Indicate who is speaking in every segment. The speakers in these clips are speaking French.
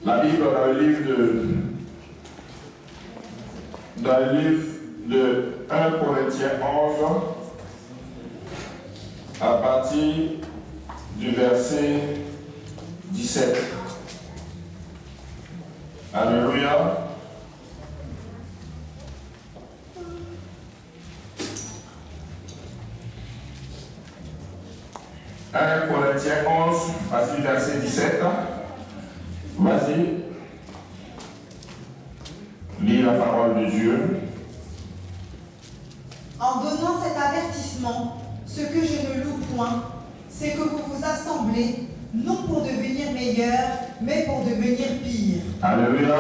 Speaker 1: La Bible dans le livre de 1 Corinthiens 11, à partir du verset 17. Alléluia. « 1 Corinthiens 11, vas-y, verset 17. Vas-y. Lis la parole de Dieu.
Speaker 2: En donnant cet avertissement, ce que je ne loue point, c'est que vous vous assemblez, non pour devenir meilleurs, mais pour devenir pires. »
Speaker 1: Alléluia.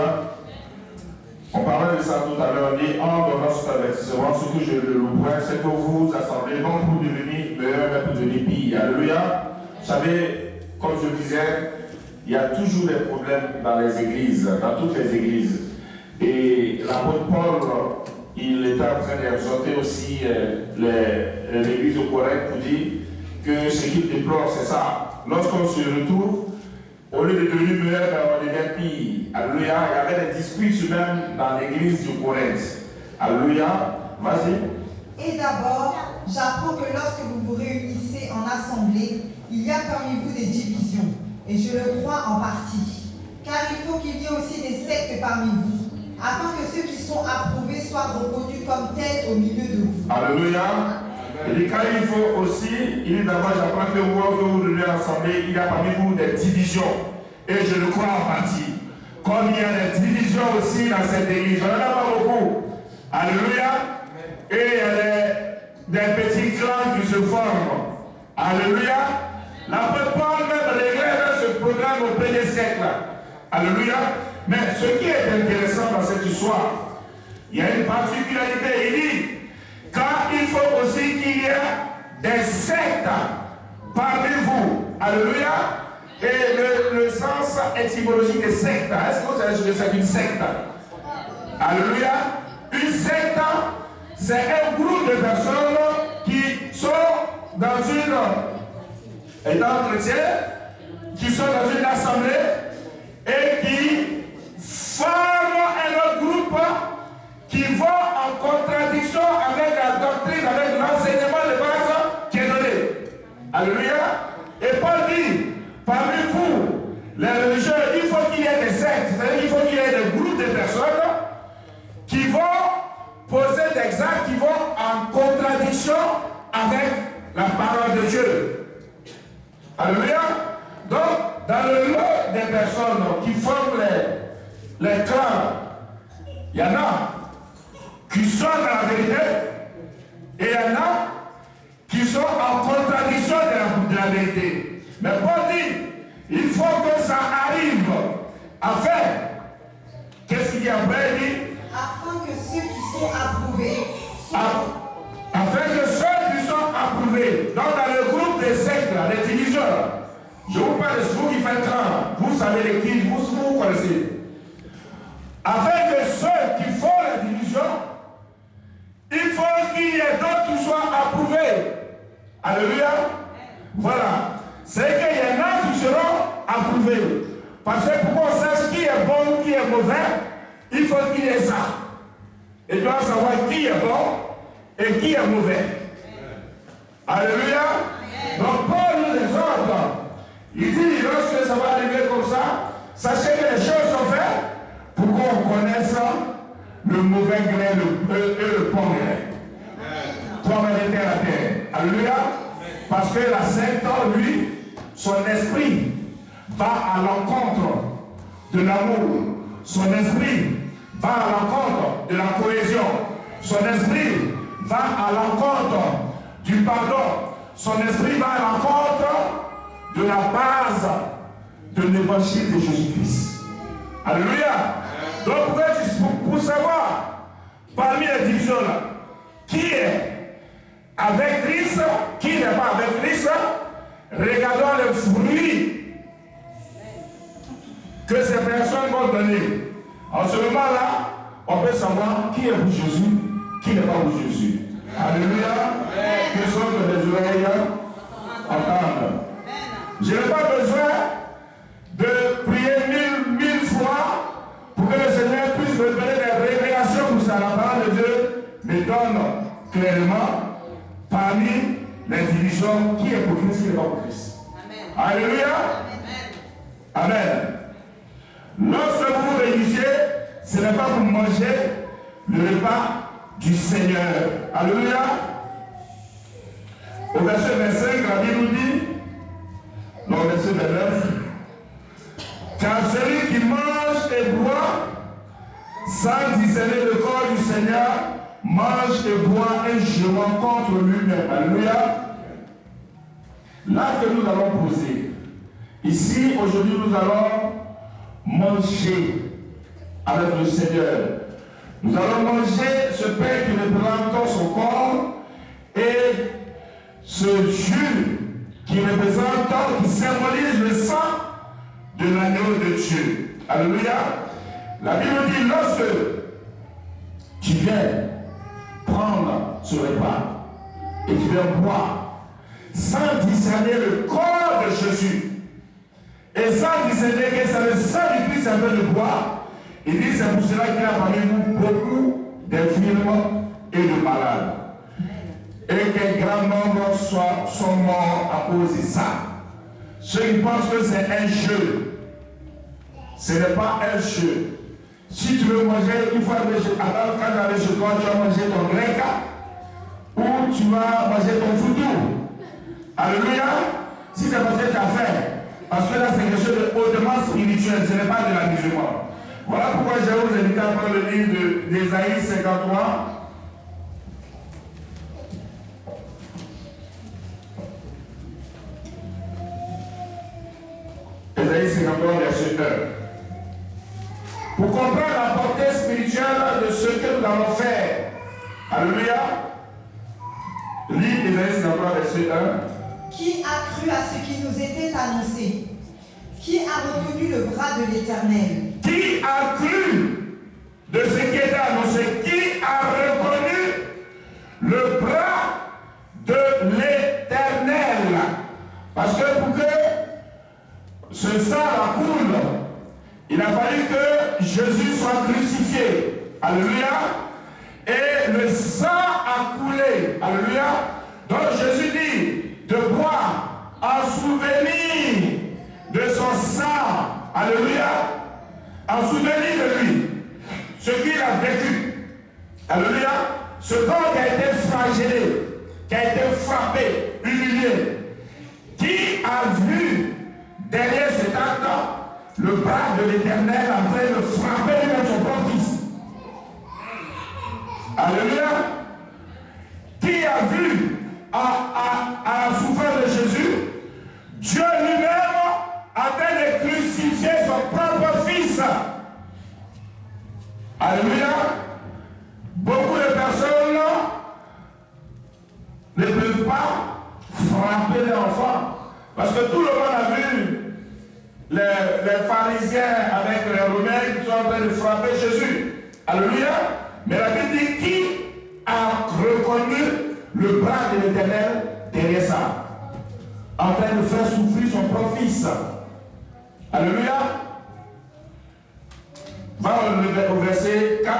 Speaker 1: On parlait de ça tout à l'heure. On dit en donnant cet avertissement, ce que je ne loue point, c'est que vous vous assemblez, non pour devenir meilleurs, mais pour devenir pires. Alléluia. Vous savez, comme je disais, il y a toujours des problèmes dans les églises, dans toutes les églises. Et l'apôtre Paul, il était en train d'exhorter aussi l'église au Corinthe pour dire que ce qu'il déplore, c'est ça. Lorsqu'on se retrouve, au lieu de devenir meilleur, on devient pire. Alléluia. Il y avait des disputes même dans l'église du Corinthe. Alléluia. Vas-y.
Speaker 2: Et d'abord, j'apprends que lorsque vous vous réunissez en assemblée, il y a parmi vous des divisions. Et je le crois en partie. Car il faut qu'il y ait aussi des sectes parmi vous, afin que ceux qui sont approuvés soient reconnus comme tels au milieu de vous.
Speaker 1: Alléluia. Et quand il faut aussi, il dit d'abord, j'apprends que vous devez assembler, il y a parmi vous des divisions. Et je le crois en partie. Comme il y a des divisions aussi dans cette église, on n'en a pas beaucoup. Alléluia. Et il y a des petits clans qui se forment. Alléluia. L'apôtre Paul même réglait ce programme au premier siècle. Alléluia. Mais ce qui est intéressant dans cette histoire, il y a une particularité. Il dit, car il faut aussi qu'il y ait des sectes parmi vous. Alléluia. Et le sens étymologique des sectes, est-ce que vous savez ce que c'est qu'une secte? Alléluia. Une secte, c'est un groupe de personnes qui sont dans une, étant chrétiens, qui sont dans une assemblée et qui forment un autre groupe qui vont en contradiction avec la doctrine, avec l'enseignement de base qui est donné. Alléluia. Et Paul dit, parmi vous, les religieux, il faut qu'il y ait des sectes, c'est-à-dire qu'il faut qu'il y ait des groupes de personnes qui vont poser des actes qui vont en contradiction avec la parole de Dieu. Alléluia. Donc, dans le lot des personnes qui forment les clans, il y en a qui sont dans la vérité et il y en a qui sont en contradiction de la vérité. Mais Paul dit, il faut que ça arrive afin, qu'est-ce qu'il dit après? Il dit,
Speaker 2: afin que ceux qui sont approuvés
Speaker 1: afin que ceux qui sont approuvés, donc dans le groupe des sectes, des divisions, je vous parle de vous qui faites clan, vous savez les qui, vous connaissez. Afin que ceux qui font la division, il faut qu'il y ait d'autres qui soient approuvés. Alléluia. Voilà. C'est qu'il y en a qui seront approuvés. Parce que pour qu'on sache qui est bon ou qui est mauvais, il faut qu'il y ait ça. Et tu dois savoir qui est bon et qui est mauvais. Alléluia. Donc Paul nous exhorte. Il dit, lorsque ça va arriver comme ça, sachez que les choses sont faites pour qu'on connaisse le mauvais grain et le bon grain. Toi, on était à la terre. Alléluia. Parce que la secte, lui, son esprit va à l'encontre de l'amour. Son esprit va à l'encontre de la cohésion. Son esprit va à l'encontre du pardon. Son esprit va à l'encontre de la base de l'évangile de Jésus-Christ. Alléluia. Donc pour savoir parmi les divisions là, qui est avec Christ, qui n'est pas avec Christ, regardons les fruits que ces personnes vont donner. En ce moment-là, on peut savoir qui est pour Jésus, qui n'est pas pour Jésus. Alléluia. Que sont les oreilles entendent. Je n'ai pas besoin de prier mille fois ça, la parole de Dieu me donne clairement parmi les divisions qui est pour Christ, qui n'est pas pour Christ. Amen. Alléluia. Amen. Amen. Lorsque vous vous réunissez, ce n'est pas pour manger le repas du Seigneur. Alléluia. Au verset 25, la Bible nous dit, dans le verset 29, car celui qui mange et boit sans discerner le corps du Seigneur mange et boit un jugement contre lui-même. Alléluia. L'acte que nous allons poser, ici, aujourd'hui, nous allons manger avec le Seigneur. Nous allons manger ce pain qui représente son corps et ce jus qui représente, qui symbolise le sang de l'agneau de Dieu. Alléluia. La Bible dit, lorsque tu viens prendre ce repas et tu viens boire sans discerner le corps de Jésus et sans discerner que c'est le sang du Christ en train de boire, il dit c'est pour cela qu'il y a parmi vous beaucoup d'infirmes et de malades. Et qu'un grand nombre sont morts à cause de ça. Ceux qui pensent que c'est un jeu, ce n'est pas un jeu. Si tu veux manger, il faut aller chez toi. Alors, quand tu vas aller chez toi, tu vas manger ton grec ou tu vas manger ton foutou. Alléluia. Si c'est parce que tu as faim, parce que là c'est quelque chose de hautement spirituel, ce n'est pas de la musulmane. Voilà pourquoi je vais vous inviter à prendre le livre d'Ésaïe 53. Ésaïe 53, verset 1. Pour comprendre la portée spirituelle de ce que nous allons faire. Alléluia. Lis Ésaïe 53, verset 1.
Speaker 2: Qui a cru à ce qui nous était annoncé? Qui a reconnu le bras de l'Éternel?
Speaker 1: Qui a cru de ce qui était annoncé? Qui a reconnu le bras de l'Éternel? Parce que pour que ce sang coule, il a fallu que Jésus soit crucifié. Alléluia. Et le sang a coulé. Alléluia. Donc Jésus dit de boire en souvenir de son sang. Alléluia. En souvenir de lui. Ce qu'il a vécu. Alléluia. Ce corps qui a été flagellé, qui a été frappé, humilié. Qui a vu derrière cet acte le bras de l'Éternel en train de frapper lui-même son propre fils? Alléluia. Qui a vu à la souffrance de Jésus Dieu lui-même en train de crucifier son propre fils? Alléluia. Beaucoup de personnes ne peuvent pas frapper les enfants parce que tout le monde a vu les pharisiens avec les romains qui sont en train de frapper Jésus. Alléluia. Mais la Bible dit qui a reconnu le bras de l'Éternel derrière ça, en train de faire souffrir son propre fils. Alléluia. Va au verset 4.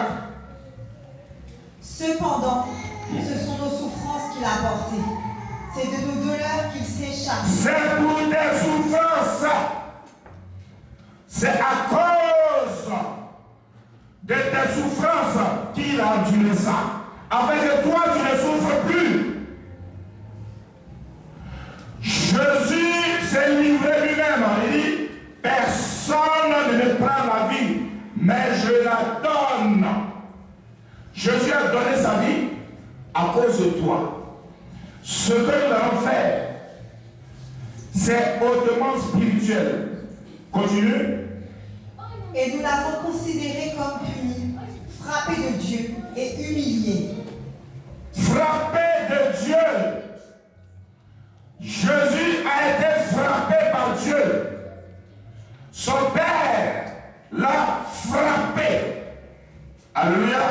Speaker 2: Cependant, ce sont nos souffrances qu'il a portées. C'est de nos douleurs qu'il s'est chargé.
Speaker 1: C'est pour tes souffrances. C'est à cause de tes souffrances qu'il a enduré ça. Afin que toi, tu ne souffres plus. Jésus s'est livré lui-même. Il dit, personne ne me prend la vie, mais je la donne. Jésus a donné sa vie à cause de toi. Ce que nous allons faire, c'est hautement spirituel. Continue.
Speaker 2: Et nous l'avons considéré comme puni, frappé de Dieu et humilié.
Speaker 1: Frappé de Dieu. Jésus a été frappé par Dieu. Son Père l'a frappé. Alléluia.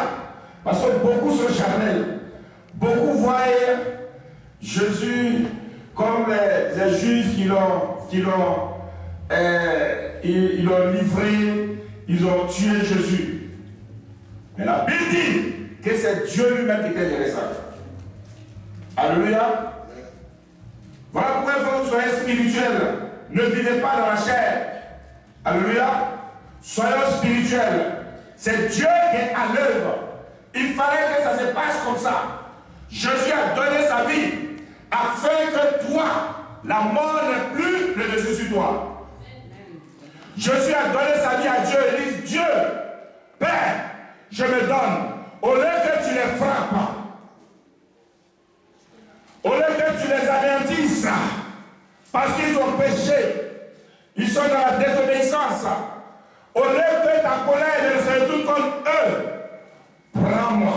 Speaker 1: Parce que beaucoup sont charnels. Beaucoup voient Jésus comme les Juifs qui l'ont livré, ils ont tué Jésus. Mais la Bible dit que c'est Dieu lui-même qui était derrière ça. Alléluia. Voilà pourquoi il faut que vous soyez spirituels. Ne vivez pas dans la chair. Alléluia. Soyons spirituels. C'est Dieu qui est à l'œuvre. Il fallait que ça se passe comme ça. Jésus a donné sa vie afin que toi, la mort n'ait plus le dessus sur toi. Jésus a donné sa vie à Dieu et dit, Dieu, Père, je me donne. Au lieu que tu les frappes, au lieu que tu les anéantisses, parce qu'ils ont péché, ils sont dans la désobéissance, au lieu que ta colère ne se retourne contre eux, prends-moi,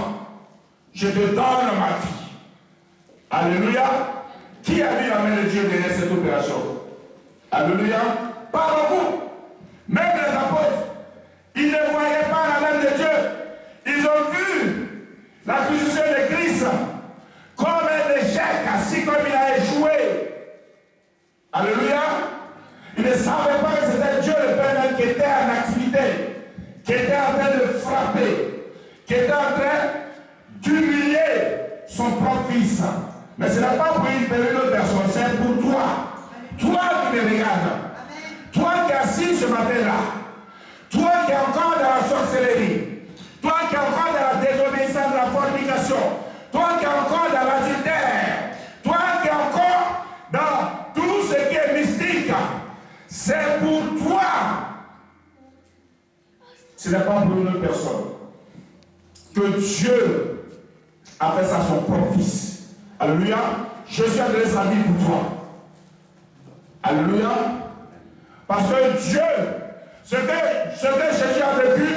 Speaker 1: je te donne ma vie. Alléluia. Qui a vu la main de Dieu derrière cette opération? Alléluia. Pas beaucoup. Même les apôtres, ils ne voyaient pas la main de Dieu. Ils ont vu la crucifixion de Christ comme un échec, ainsi comme il a échoué. Alléluia. Ils ne savaient pas que c'était Dieu le Père qui était en activité, qui était en train de frapper, qui était en train d'humilier son propre fils. Mais ce n'est pas pour une autre personne, c'est pour toi. Toi qui me regardes. Toi qui es assis ce matin-là. Toi qui es encore dans la sorcellerie. Toi qui es encore dans la désobéissance de la fornication. Toi qui es encore dans l'adultère. Toi qui es encore dans tout ce qui est mystique. C'est pour toi. Ce n'est pas pour une autre personne. Que Dieu a fait ça à son propre fils. Alléluia. Jésus a donné sa vie pour toi. Alléluia. Parce que Dieu, ce que Jésus a vécu,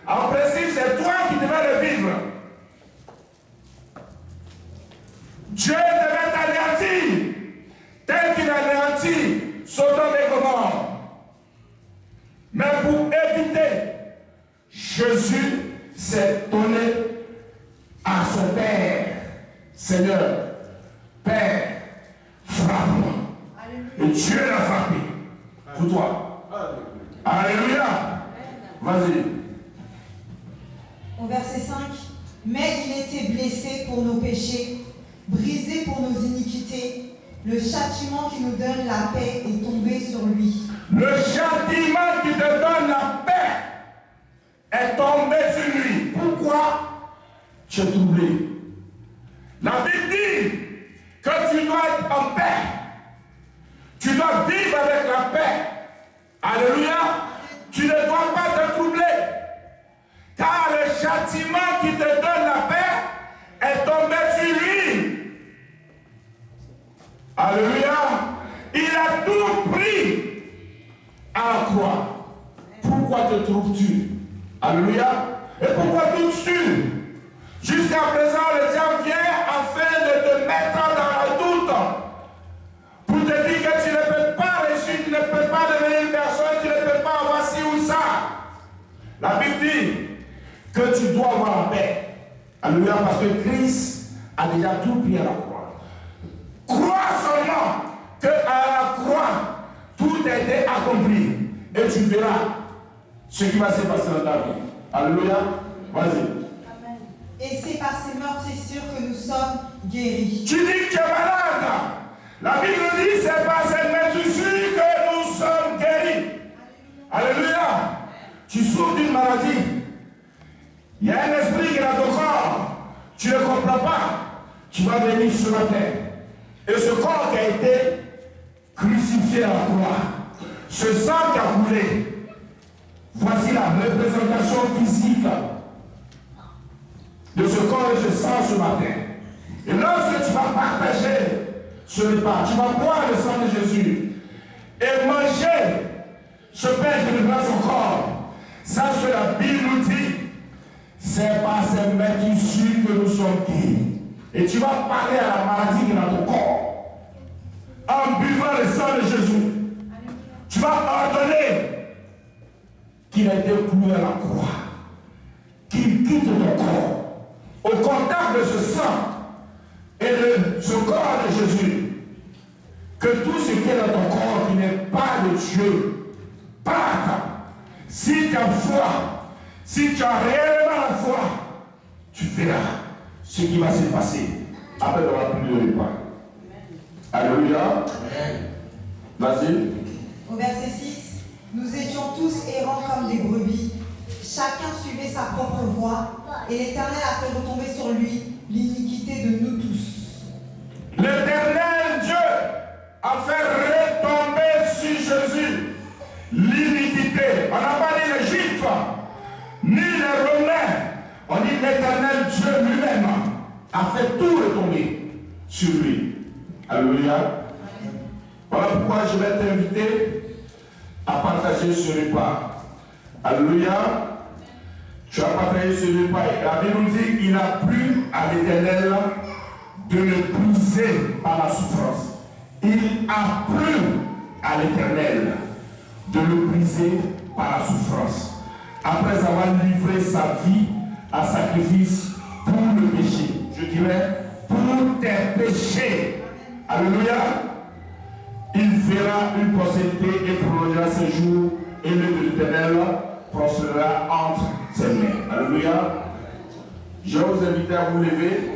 Speaker 1: en principe, c'est toi qui devais le vivre. Dieu devait t'anéantir, tel qu'il a anéanti Sodome et Gomorrhe. Mais pour éviter, Jésus s'est donné à son Père. Seigneur, Père, frappe-moi. Et Dieu l'a frappé pour toi. Alléluia. Vas-y.
Speaker 2: Au verset 5, mais il était blessé pour nos péchés, brisé pour nos iniquités. Le châtiment qui nous donne la paix est tombé sur lui.
Speaker 1: Le châtiment qui te donne la paix est tombé sur lui. Pourquoi? Tu es troublé. La Bible dit que tu dois être en paix. Tu dois vivre avec la paix. Alléluia. Tu ne dois pas te troubler. Car le châtiment qui te donne la paix est tombé sur lui. Alléluia. Il a tout pris à la croix. Pourquoi te trouves-tu? Alléluia. Et pourquoi doutes-tu? Jusqu'à présent, le diable vient afin de te mettre dans la doute. Pour te dire que tu ne peux pas réussir, tu ne peux pas devenir une personne, tu ne peux pas avoir ci ou ça. La Bible dit que tu dois avoir la paix. Alléluia, parce que Christ a déjà tout pris à la croix. Crois seulement qu'à la croix, tout a été accompli. Et tu verras ce qui va se passer dans ta vie. Alléluia, vas-y.
Speaker 2: Et c'est par ces meurtrissures que nous sommes guéris.
Speaker 1: Tu dis que tu es malade. La Bible dit c'est par cette meurtrissure que nous sommes guéris. Alléluia. Tu souffres d'une maladie. Il y a un esprit qui est dans ton corps. Tu ne comprends pas. Tu vas venir ce matin. Et ce corps qui a été crucifié à la croix, ce sang qui a coulé, voici la représentation physique de ce corps et ce sang ce matin. Et lorsque tu vas partager ce repas, tu vas boire le sang de Jésus et manger ce pain qui représente son corps. Sache que la Bible nous dit, c'est par ces meurtrissures que nous sommes guéris. Et tu vas parler à la maladie qui est dans ton corps. En buvant le sang de Jésus, tu vas ordonner qu'il a été cloué à la croix, qu'il quitte ton corps. Au contact de ce sang et de ce corps de Jésus, que tout ce qui est dans ton corps qui n'est pas de Dieu parte. Si tu as foi, Si tu as réellement la foi, tu verras ce qui va se passer après avoir pris le repas. Alléluia. Vas-y.
Speaker 2: Au verset 6, nous étions tous errants comme des brebis. Chacun suivait sa propre voie, et l'Éternel a fait retomber sur lui l'iniquité de nous tous.
Speaker 1: L'Éternel Dieu a fait retomber sur Jésus l'iniquité. On n'a pas dit les Juifs, ni les Romains. On dit l'Éternel Dieu lui-même a fait tout retomber sur lui. Alléluia. Voilà pourquoi je vais t'inviter à partager ce repas. Alléluia. Tu as partagé ce repas. Et la Bible nous dit qu'il a plu à l'Éternel de le briser par la souffrance. Il a plu à l'Éternel de le briser par la souffrance. Après avoir livré sa vie à sacrifice pour le péché. Je dirais pour tes péchés. Alléluia. Il verra une postérité et prolongera ses jours, et le de l'Éternel prospérera entre ses mains. Alléluia. Je vais vous inviter à vous lever.